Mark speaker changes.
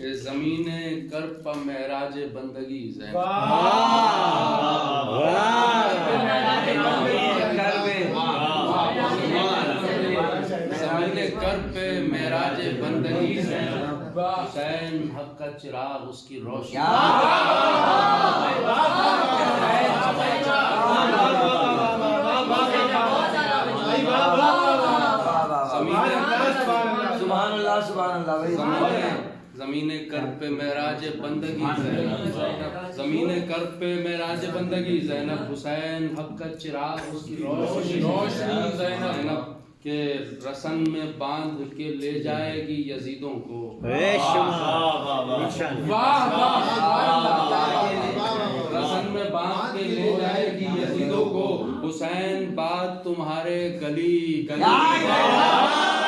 Speaker 1: ये ज़मीने कर्ब पर महराज बंदगी ज़ैनब। ज़मीने कर्ब पे महराज बंदगी ज़ैनब, हुसैन हक का चिराग उसकी रोशनी। ज़मीने कर्ब पे महराज बंदगी ज़ैनब, ज़मीने कर्ब पे महराज बंदगी ज़ैनब, हुसैन हक का चिराग उसकी रोशनी ज़ैनब के रसन में बांध के ले जाएगी यजीदों को। रसन में बांध के ले जाएगी यजीदों को, हुसैन बात तुम्हारे गली गली।